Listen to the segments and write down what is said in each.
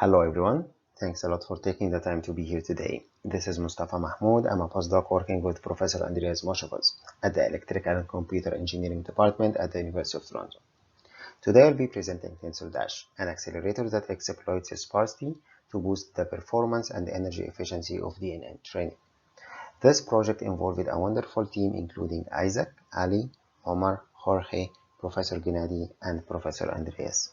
Hello everyone, thanks a lot for taking the time to be here today. This is Mustafa Mahmoud. I'm a postdoc working with Professor Andreas Moshovitz at the Electrical and Computer Engineering Department at the University of Toronto. Today I'll be presenting TensorDash, an accelerator that exploits sparsity to boost the performance and energy efficiency of DNN training. This project involved a wonderful team including Isaac, Ali, Omar, Jorge, Professor Gennady, and Professor Andreas.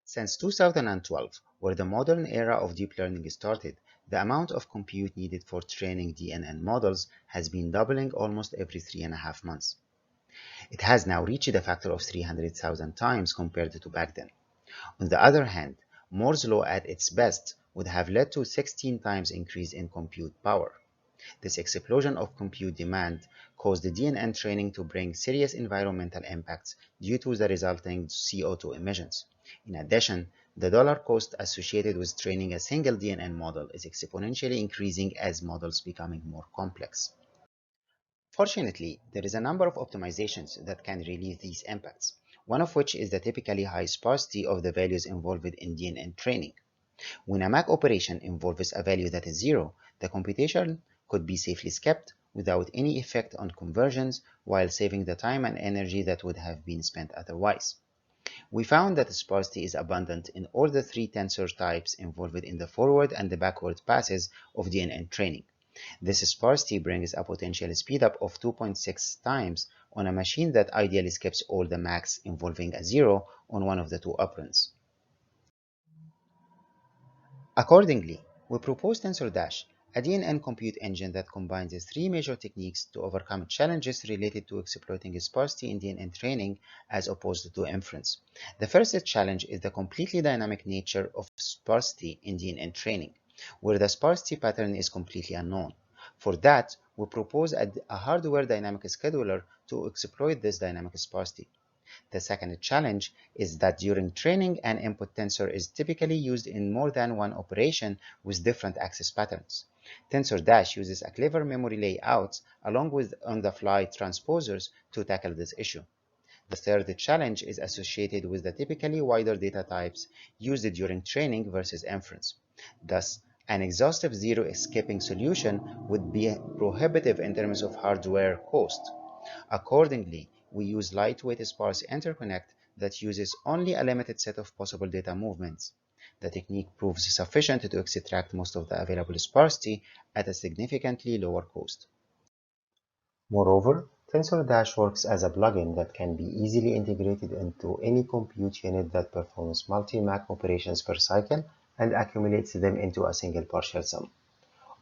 Since 2012, where the modern era of deep learning started, the amount of compute needed for training DNN models has been doubling almost every 3.5 months. It has now reached a factor of 300,000 times compared to back then. On the other hand, Moore's law at its best would have led to 16 times increase in compute power. This explosion of compute demand caused the DNN training to bring serious environmental impacts due to the resulting CO2 emissions. In addition, the dollar cost associated with training a single DNN model is exponentially increasing as models becoming more complex. Fortunately, there is a number of optimizations that can relieve these impacts, one of which is the typically high sparsity of the values involved in DNN training. When a MAC operation involves a value that is 0, the computation could be safely skipped without any effect on conversions while saving the time and energy that would have been spent otherwise. We found that sparsity is abundant in all the three tensor types involved in the forward and the backward passes of DNN training. This sparsity brings a potential speedup of 2.6 times on a machine that ideally skips all the MACs involving a 0 on one of the two operands. Accordingly, we propose TensorDash, a DNN compute engine that combines three major techniques to overcome challenges related to exploiting sparsity in DNN training as opposed to inference. The first challenge is the completely dynamic nature of sparsity in DNN training, where the sparsity pattern is completely unknown. For that, we propose a hardware dynamic scheduler to exploit this dynamic sparsity. The second challenge is that during training, an input tensor is typically used in more than one operation with different access patterns. TensorDash uses a clever memory layout along with on-the-fly transposers to tackle this issue. The third challenge is associated with the typically wider data types used during training versus inference. Thus, an exhaustive zero-skipping solution would be prohibitive in terms of hardware cost. Accordingly, we use lightweight sparse interconnect that uses only a limited set of possible data movements. The technique proves sufficient to extract most of the available sparsity at a significantly lower cost. Moreover, TensorDash works as a plugin that can be easily integrated into any compute unit that performs multi-MAC operations per cycle and accumulates them into a single partial sum.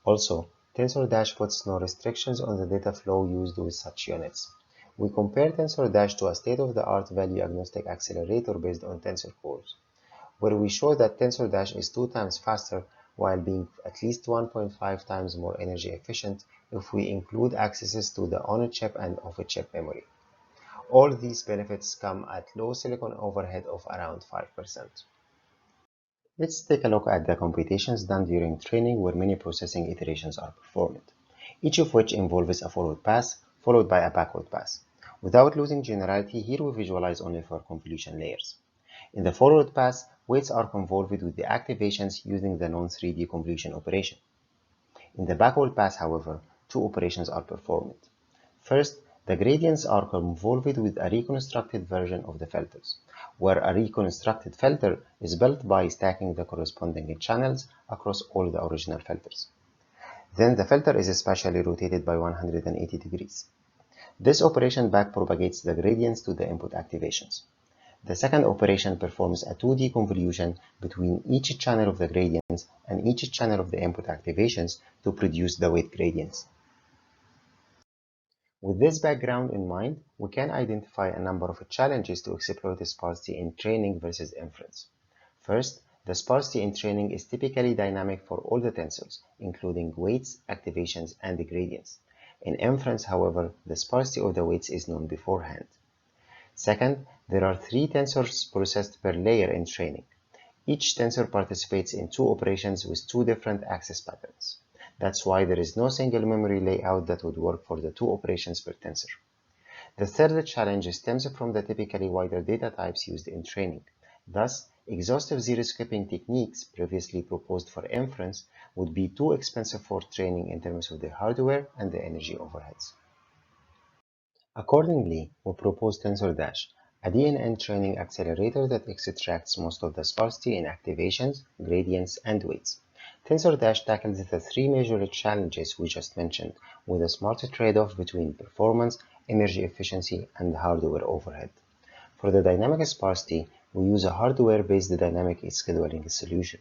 Also, TensorDash puts no restrictions on the data flow used with such units. We compare TensorDash to a state-of-the-art value-agnostic accelerator based on tensor cores, where we show that TensorDash is 2 times faster while being at least 1.5 times more energy efficient if we include accesses to the on-chip and off-chip memory. All these benefits come at low silicon overhead of around 5%. Let's take a look at the computations done during training where many processing iterations are performed, each of which involves a forward pass followed by a backward pass. Without losing generality, here we visualize only for convolution layers. In the forward pass, weights are convolved with the activations using the non-3D convolution operation. In the backward pass, however, two operations are performed. First, the gradients are convolved with a reconstructed version of the filters, where a reconstructed filter is built by stacking the corresponding channels across all the original filters. Then the filter is spatially rotated by 180 degrees. This operation backpropagates the gradients to the input activations. The second operation performs a 2D convolution between each channel of the gradients and each channel of the input activations to produce the weight gradients. With this background in mind, we can identify a number of challenges to exploit sparsity in training versus inference. First, the sparsity in training is typically dynamic for all the tensors, including weights, activations, and the gradients. In inference, however, the sparsity of the weights is known beforehand. Second, there are 3 tensors processed per layer in training. Each tensor participates in 2 operations with 2 different access patterns. That's why there is no single memory layout that would work for the 2 operations per tensor. The third challenge stems from the typically wider data types used in training. Thus, Exhaustive zero-skipping techniques previously proposed for inference would be too expensive for training in terms of the hardware and the energy overheads. Accordingly, we propose TensorDash, a DNN training accelerator that extracts most of the sparsity in activations, gradients, and weights. TensorDash tackles the three major challenges we just mentioned with a smart trade-off between performance, energy efficiency, and hardware overhead. For the dynamic sparsity, we use a hardware-based dynamic scheduling solution.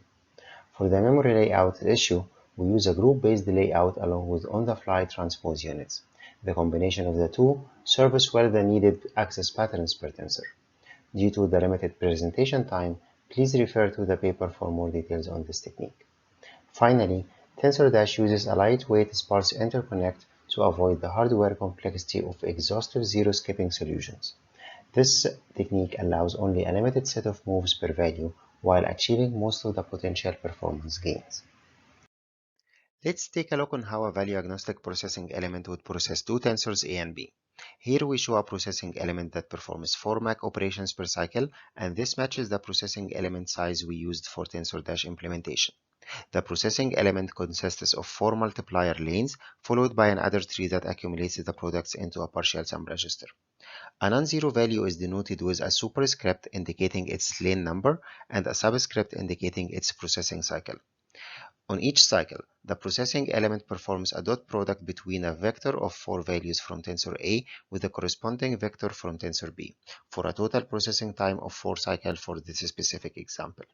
For the memory layout issue, we use a group-based layout along with on-the-fly transpose units. The combination of the two serves well the needed access patterns per tensor. Due to the limited presentation time, please refer to the paper for more details on this technique. Finally, TensorDash uses a lightweight sparse interconnect to avoid the hardware complexity of exhaustive zero-skipping solutions. This technique allows only a limited set of moves per value while achieving most of the potential performance gains. Let's take a look on how a value-agnostic processing element would process two tensors A and B. Here we show a processing element that performs 4 MAC operations per cycle, and this matches the processing element size we used for TensorDash implementation. The processing element consists of 4 multiplier lanes, followed by an adder tree that accumulates the products into a partial sum register. A non-zero value is denoted with a superscript indicating its lane number and a subscript indicating its processing cycle. On each cycle, the processing element performs a dot product between a vector of 4 values from tensor A with a corresponding vector from tensor B, for a total processing time of 4 cycles for this specific example.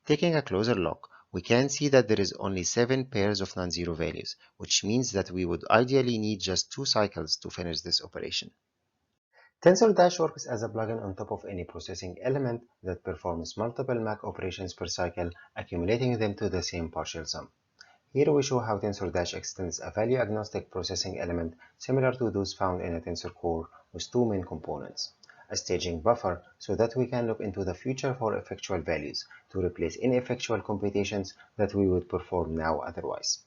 Taking a closer look, we can see that there is only 7 pairs of non-zero values, which means that we would ideally need just 2 cycles to finish this operation. TensorDash works as a plugin on top of any processing element that performs multiple MAC operations per cycle, accumulating them to the same partial sum. Here we show how TensorDash extends a value-agnostic processing element similar to those found in a tensor core with two main components. A staging buffer so that we can look into the future for effectual values to replace ineffectual computations that we would perform now otherwise.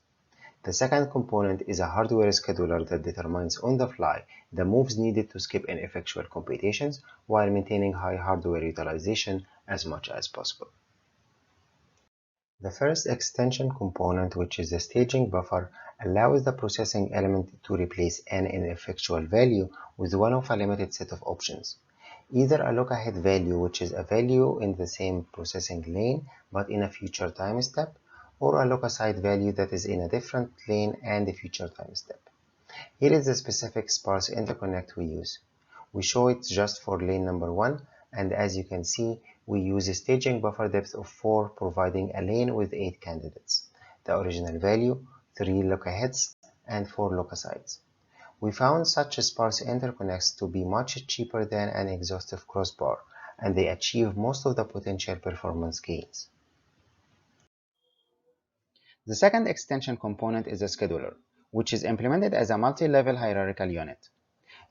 The second component is a hardware scheduler that determines on the fly the moves needed to skip ineffectual computations while maintaining high hardware utilization as much as possible. The first extension component, which is the staging buffer, allows the processing element to replace an ineffectual value with one of a limited set of options. Either a look-ahead value, which is a value in the same processing lane but in a future time step, or a look-aside value that is in a different lane and a future time step. Here is the specific sparse interconnect we use. We show it just for lane number 1, and as you can see, we use a staging buffer depth of 4, providing a lane with 8 candidates. The original value, 3 look-aheads, and 4 look-asides. We found such sparse interconnects to be much cheaper than an exhaustive crossbar, and they achieve most of the potential performance gains. The second extension component is a scheduler, which is implemented as a multi-level hierarchical unit.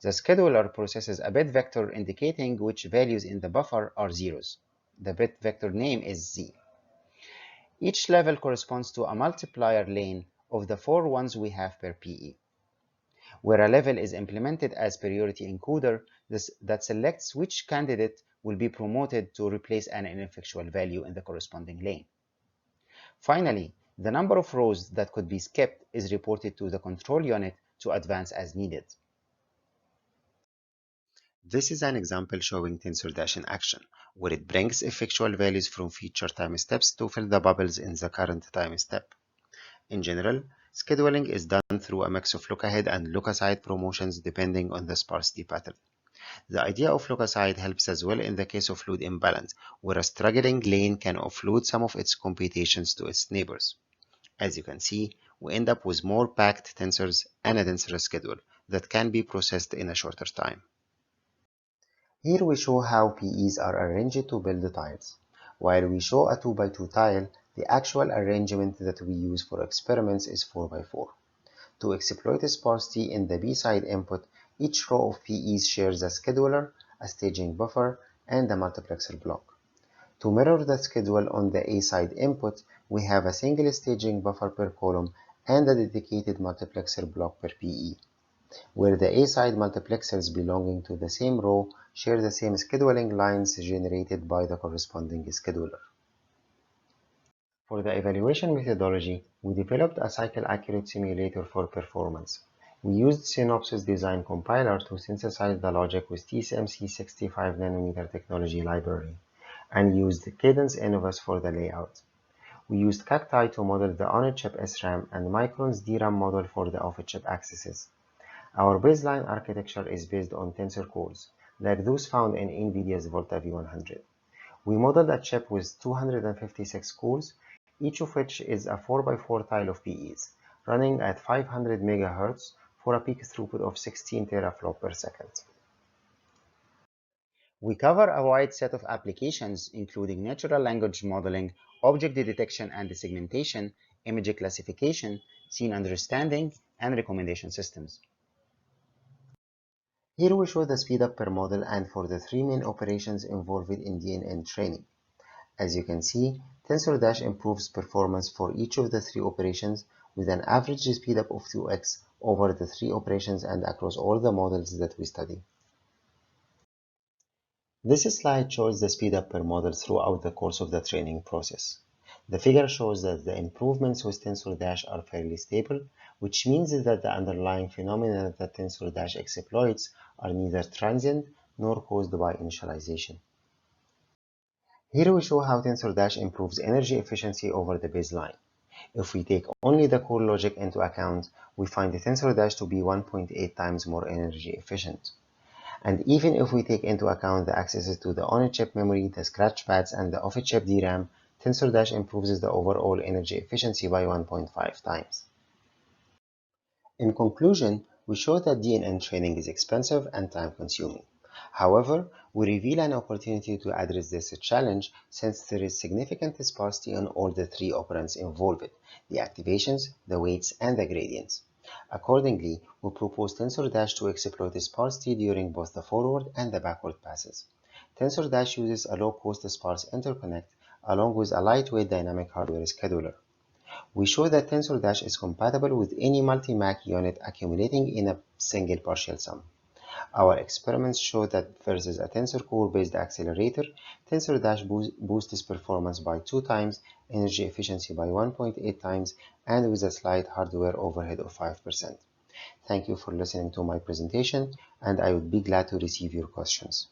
The scheduler processes a bit vector indicating which values in the buffer are zeros. The bit vector name is Z. Each level corresponds to a multiplier lane of the 4 ones we have per PE. Where a level is implemented as priority encoder, that selects which candidate will be promoted to replace an ineffectual value in the corresponding lane. Finally, the number of rows that could be skipped is reported to the control unit to advance as needed. This is an example showing TensorDash in action, where it brings effectual values from future time steps to fill the bubbles in the current time step. In general, scheduling is done through a mix of look-ahead and look-aside promotions depending on the sparsity pattern. The idea of look-aside helps as well in the case of load imbalance, where a struggling lane can offload some of its computations to its neighbors. As you can see, we end up with more packed tensors and a denser schedule that can be processed in a shorter time. Here we show how PEs are arranged to build tiles. While we show a 2x2 tile, the actual arrangement that we use for experiments is 4x4. To exploit sparsity in the B-side input, each row of PEs shares a scheduler, a staging buffer, and a multiplexer block. To mirror the schedule on the A-side input, we have a single staging buffer per column and a dedicated multiplexer block per PE, where the A-side multiplexers belonging to the same row share the same scheduling lines generated by the corresponding scheduler. For the evaluation methodology, we developed a cycle-accurate simulator for performance. We used Synopsys Design Compiler to synthesize the logic with TSMC 65nm technology library, and used Cadence Innovus for the layout. We used Cacti to model the on-chip SRAM and Micron's DRAM model for the off-chip accesses. Our baseline architecture is based on tensor cores, like those found in NVIDIA's Volta V100. We modeled a chip with 256 cores, each of which is a 4x4 tile of PEs, running at 500 MHz for a peak throughput of 16 teraflop per second. We cover a wide set of applications, including natural language modeling, object detection and segmentation, image classification, scene understanding, and recommendation systems. Here we show the speedup per model and for the three main operations involved in DNN training. As you can see, TensorDash improves performance for each of the three operations with an average speedup of 2x over the three operations and across all the models that we study. This slide shows the speedup per model throughout the course of the training process. The figure shows that the improvements with TensorDash are fairly stable, which means that the underlying phenomena that TensorDash exploits are neither transient nor caused by initialization. Here we show how TensorDash improves energy efficiency over the baseline. If we take only the core logic into account, we find the TensorDash to be 1.8 times more energy efficient. And even if we take into account the accesses to the on-chip memory, the scratch pads, and the off-chip DRAM, TensorDash improves the overall energy efficiency by 1.5 times. In conclusion, we show that DNN training is expensive and time-consuming. However, we reveal an opportunity to address this challenge since there is significant sparsity on all the three operands involved, the activations, the weights, and the gradients. Accordingly, we propose TensorDash to exploit sparsity during both the forward and the backward passes. TensorDash uses a low-cost sparse interconnect along with a lightweight dynamic hardware scheduler. We show that TensorDash is compatible with any multi-MAC unit accumulating in a single partial sum. Our experiments show that versus a tensor core-based accelerator, TensorDash boosts performance by 2 times, energy efficiency by 1.8 times, and with a slight hardware overhead of 5%. Thank you for listening to my presentation, and I would be glad to receive your questions.